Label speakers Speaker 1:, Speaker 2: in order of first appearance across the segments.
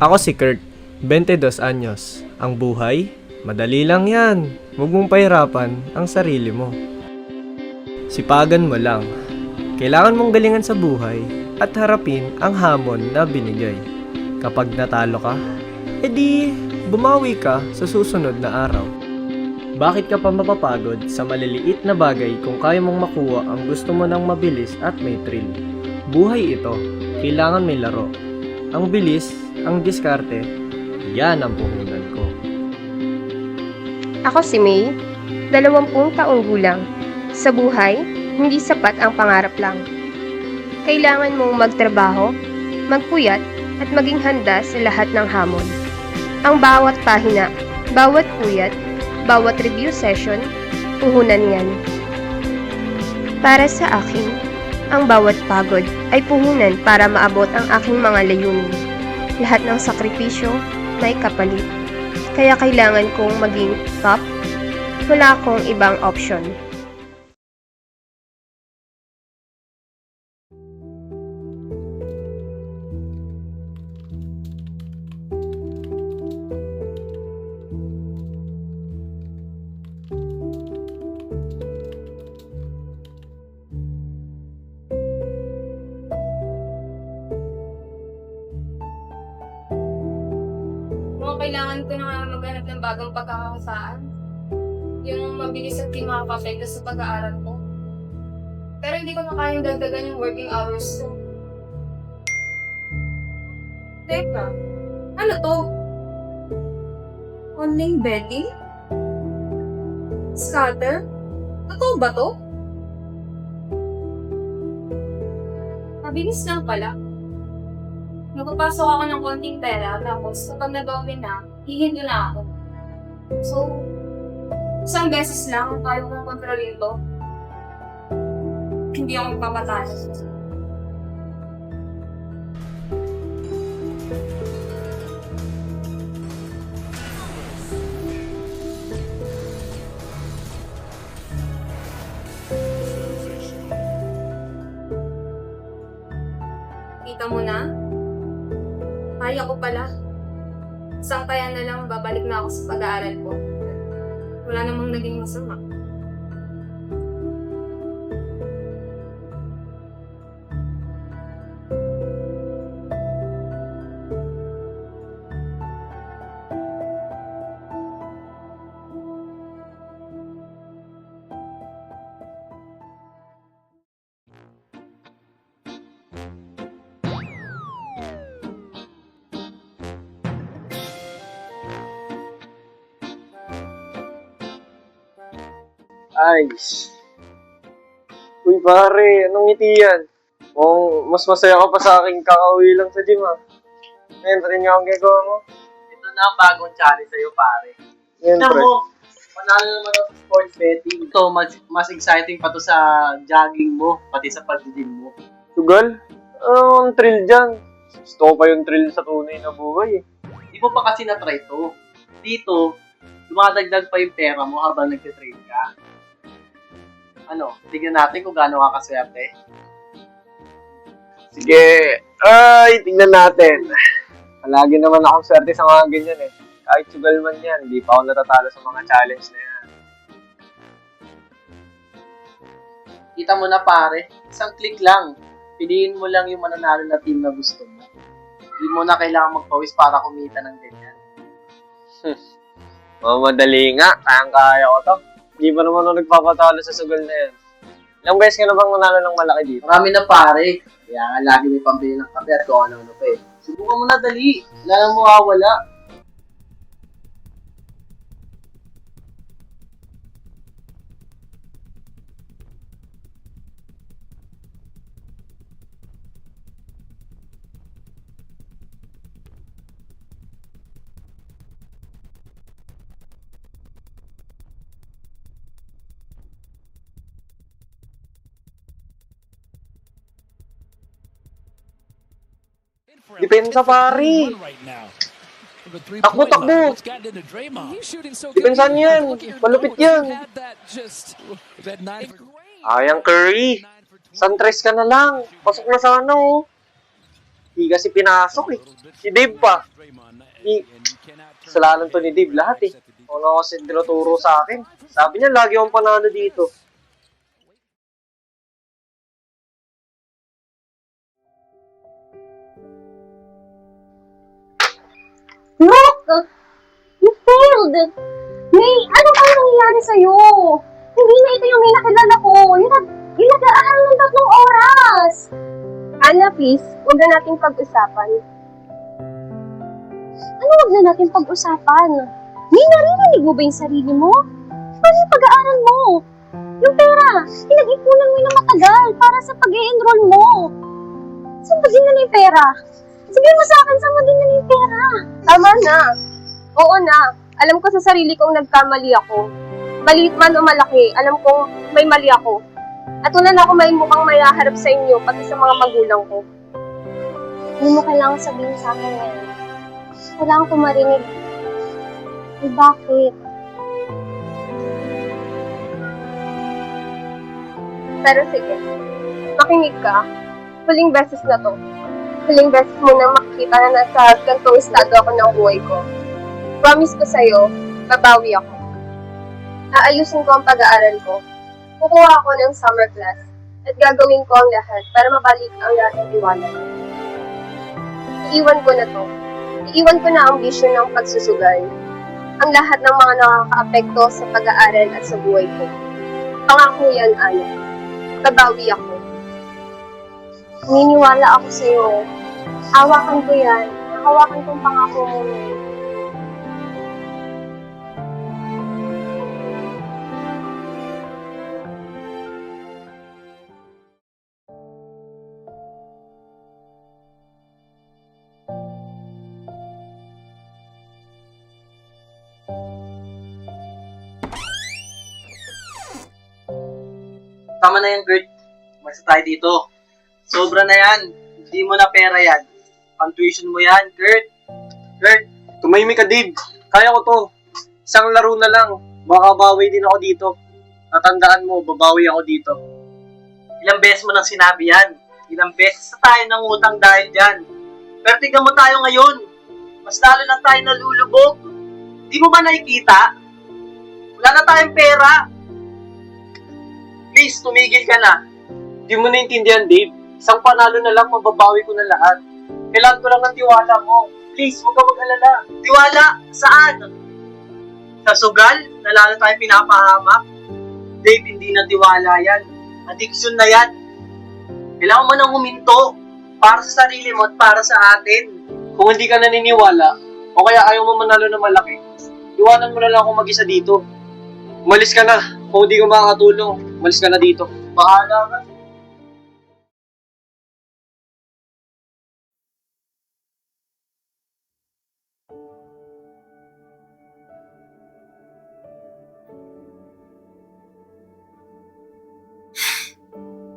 Speaker 1: Ako si Kurt, 22 anyos. Ang buhay, madali lang yan. Huwag mong pahirapan ang sarili mo. Sipagan mo lang. Kailangan mong galingan sa buhay at harapin ang hamon na binigay. Kapag natalo ka, edi bumawi ka sa susunod na araw. Bakit ka pa mapapagod sa maliliit na bagay kung kaya mong makuha ang gusto mo ng mabilis at may thrill? Buhay ito, kailangan may laro. Ang bilis, ang diskarte, yan ang puhunan ko.
Speaker 2: Ako si May, 20 taong gulang. Sa buhay, hindi sapat ang pangarap lang. Kailangan mong magtrabaho, magpuyat, at maging handa sa lahat ng hamon. Ang bawat pahina, bawat puyat, bawat review session, puhunan yan. Para sa akin, ang bawat pagod ay puhunan para maabot ang aking mga layunin. Lahat ng sakripisyo may kapalit. Kaya kailangan kong maging top. Wala akong ibang option.
Speaker 3: Mukhang kailangan ko na nga maghanap ng bagong pagkakasaan. Yung mabilis at di makapapekto sa pag-aaral ko. Pero hindi ko na kayang dagdagan yung working hours ko. Teka, ano to? Online betting? Scatter? Totoo ba to? Mabilis lang pala. Magpapasok ako ng konting pera, tapos kapag nag-open na, hihinto na ako. So, isang beses lang ang kaya kong kontrolin to. Hindi ako magpapatalo. Kita mo na? Kaya ko pala. Isang kaya na lang babalik na ako sa pag-aaral ko. Wala namang naging masama.
Speaker 1: Ayos. Uy pare, anong ngiti yan? Mukhang mas masaya ka pa sa akin kakauwi lang sa gym ah. Ngayon, rin nga akong gagawa mo.
Speaker 4: Ito na ang bagong challenge sa'yo, pare.
Speaker 1: Ngayon,
Speaker 4: Tignan
Speaker 1: pre.
Speaker 4: mo, manalo naman ako sa sports betting. Ito, mas exciting pa to sa jogging mo, pati sa pag-gym mo.
Speaker 1: Sugal? Ang thrill dyan. Gusto ko pa yung thrill sa tunay na buhay eh.
Speaker 4: Di mo pa kasi na-try to. Dito, dumadagdag pa yung pera mo habang nagtitrade ka. Ano, tignan natin kung gaano ka kaswerte.
Speaker 1: Sige. Ay, tingnan natin. Palagi naman akong swerte sa mga ganyan eh. Kahit sugal man yan, hindi pa ako natatalo sa mga challenge na yan.
Speaker 4: Kita mo na pare, isang click lang. Piliin mo lang yung mananalo na team na gusto mo. Hindi mo na kailangan magpawis para kumita ng ganyan.
Speaker 1: Madali nga, kayang-kaya ko to. Hindi pa naman ako nagpapatalo sa sugal na yan. Ilang beses ka na bang nanalo ng malaki dito?
Speaker 4: Marami na pare, kaya nga lagi may pambili ng kape at kung ano-ano pa eh. Subukan mo na dali, wala nang mawawala.
Speaker 1: Depensa pare. Takbo, takbo. Depensahan yan. Malupit yan. Ayang Curry. Suntres ka na lang. Pasok na sana oh.
Speaker 4: Di kasi pinasok eh. Si Dave pa. Kasalanan to ni Dave lahat eh. Ano kasi tinuturo sa akin. Sabi niya, lagi akong panalo dito.
Speaker 2: Look! You failed! May, ano ba nangyayari sa'yo? Hindi na ito yung may nakilala ko. Yung nag-aaral ng 3 oras. Ana, please, huwag na nating pag-usapan. Ano huwag na natin pag-usapan? May naririnig mo ba yung sarili mo? Paano yung pag-aaral mo? Yung pera, pinag-ipunan mo na matagal para sa pag-i-enroll mo. Saan ba din na yung pera? Sabihin mo sa akin, saan mo din na yung pera? Tama na. Oo na. Alam ko sa sarili kong nagkamali ako. Maliit man o malaki, alam kong may mali ako. At wala na ako may mukhang mayaharap sa inyo, pati sa mga magulang ko. Hindi mo kailangan sabihin sa akin ngayon. Kailangan ko marinig. Eh, bakit? Pero sige, makinig ka. Huling beses na to. Huling beses mo na makikita na nasa gantong estado ako ng buhay ko. Promise ko sa'yo, babawi ako. Aayusin ko ang pag-aaral ko. Kukuha ako ng summer class at gagawin ko ang lahat para mabalik ang lahat ng tiwala ko. Iiwan ko na to. Iiwan ko na ang vision ng pagsusugal. Ang lahat ng mga nakaka-apekto sa pag-aaral at sa buhay ko. Pangako yan, Ana. Babawi ako. Niniwala ako sa'yo. Hawakan ko yan. Hawakan kong pangako mo.
Speaker 4: Tama na yan, Kurt. Umalis tayo dito. Sobra na yan. Hindi mo na pera yan. Pang-tuition mo yan, Kurt. Kurt, tumahimik ka, Dave. Kaya ko to. Isang laro na lang. Baka bawi din ako dito. Natandaan mo, babawi ako dito. Ilang beses mo nang sinabi yan. Ilang beses na tayo nang utang dahil dyan. Pero tignan mo tayo ngayon. Mas lalo lang tayo nalulubog. Di mo ba nakikita? Wala na tayong pera. Please, tumigil ka na. Di mo naintindihan, Dave. Isang panalo na lang, mababawi ko na lahat. Kailangan ko lang ng tiwala mo. Please, huwag ka mag-alala. Tiwala? Saan? Sa sugal? Na lalo tayo pinapahamak? Dave, hindi na tiwala yan. Addiction na yan. Kailangan mo nang huminto. Para sa sarili mo at para sa atin. Kung hindi ka naniniwala, o kaya ayaw mo manalo na malaki, iwanan mo na lang ako mag-isa dito. Umalis ka na. Kung hindi ko makakatulong, umalis ka na dito. Bahala ka.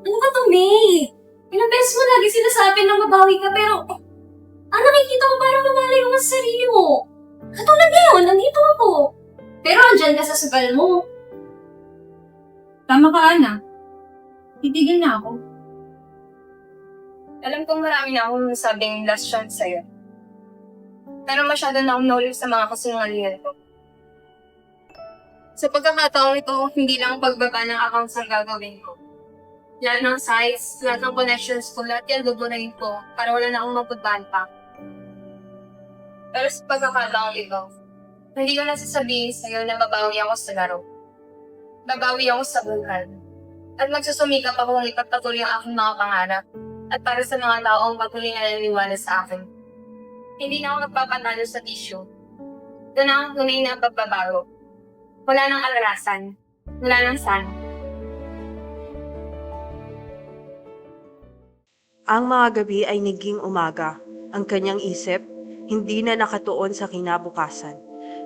Speaker 3: Ano ka to, May? Ilang beses mo lagi sinasabi na mabawi ka, pero nakikita ko parang lumalayo ka sa sarili mo. Katulad ngayon, nandito ako. Pero andyan ka sa sugal mo. Tama ka, Ana. Titigil na ako. Alam kong marami na akong nasabing last chance sa'yo. Pero masyado na akong naulit sa mga kasinungalingan ko. Sa pagkakataong ito, hindi lang ang pagbaba ng accounts ang gagawin ko. Lahat ng sites, lahat ng connections ko, lahat yan gugurahin ko para wala na akong magpagbahan pa. Pero sa pagkakataong ito, hindi ko nasasabihin sa'yo na babawi ako sa laro. Babawi ako sa buhay. At magsusumikap ako kung ipagpatuloy ang aking mga pangarap. At para sa mga taong patuloy na naniniwala sa akin. Hindi na ako nagpapanalo sa issue. Doon ang tunay na pagbabago. Wala nang alarasan. Wala nang sana.
Speaker 5: Ang mga gabi ay naging umaga. Ang kanyang isip, hindi na nakatuon sa kinabukasan,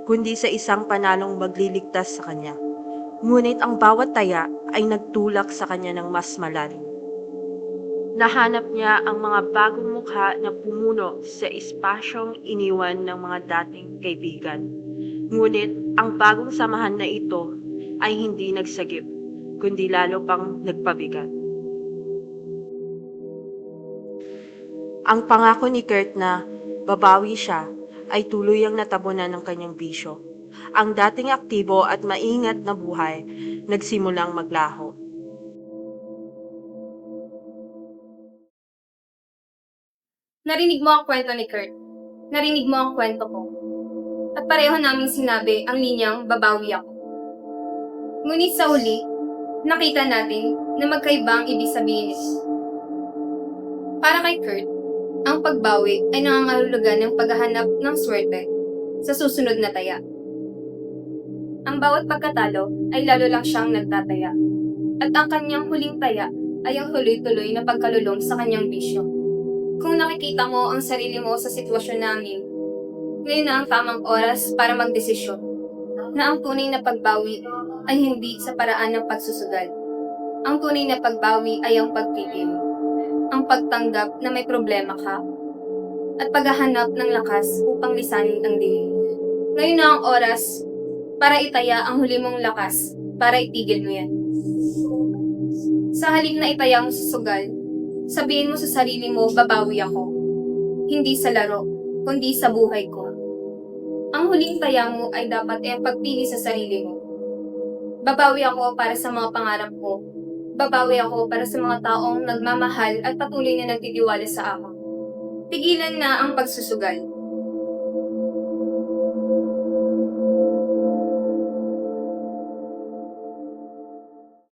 Speaker 5: kundi sa isang panalong magliligtas sa kanya. Ngunit ang bawat taya ay nagtulak sa kanya ng mas malalim. Nahanap niya ang mga bagong mukha na pumuno sa espasyong iniwan ng mga dating kaibigan. Ngunit ang bagong samahan na ito ay hindi nagsagip, kundi lalo pang nagpabigat. Ang pangako ni Kurt na babawi siya ay tuluyang natabunan ng kanyang bisyo. Ang dating aktibo at maingat na buhay nagsimulang maglaho.
Speaker 3: Narinig mo ang kwento ni Kurt. Narinig mo ang kwento ko. At pareho namin sinabi ang linyang babawi ako. Ngunit sa huli, nakita natin na magkaiba ang ibig sabihin nito. Para kay Kurt, ang pagbawi ay nangangahulugan ng paghahanap ng swerte sa susunod na taya. Ang bawat pagkatalo ay lalo lang siyang nagtataya. At ang kanyang huling taya ay ang tuloy-tuloy na pagkalulong sa kanyang bisyo. Kung nakikita mo ang sarili mo sa sitwasyon namin, ngayon na ang tamang oras para magdesisyon na ang tunay na pagbawi ay hindi sa paraan ng pagsusugal. Ang tunay na pagbawi ay ang pagpipili, ang pagtanggap na may problema ka, at paghahanap ng lakas upang lisanin ang dilim. Ngayon na ang oras para itaya ang huli mong lakas para itigil mo yan. Sa halip na itaya mo sa sugal, sabihin mo sa sarili mo, babawi ako. Hindi sa laro, kundi sa buhay ko. Ang huling taya mo ay dapat ay ang pagpili sa sarili mo. Babawi ako para sa mga pangarap ko. Babawi ako para sa mga taong nagmamahal at patuloy na nagtitiwala sa akin. Tigilan na ang pagsusugal.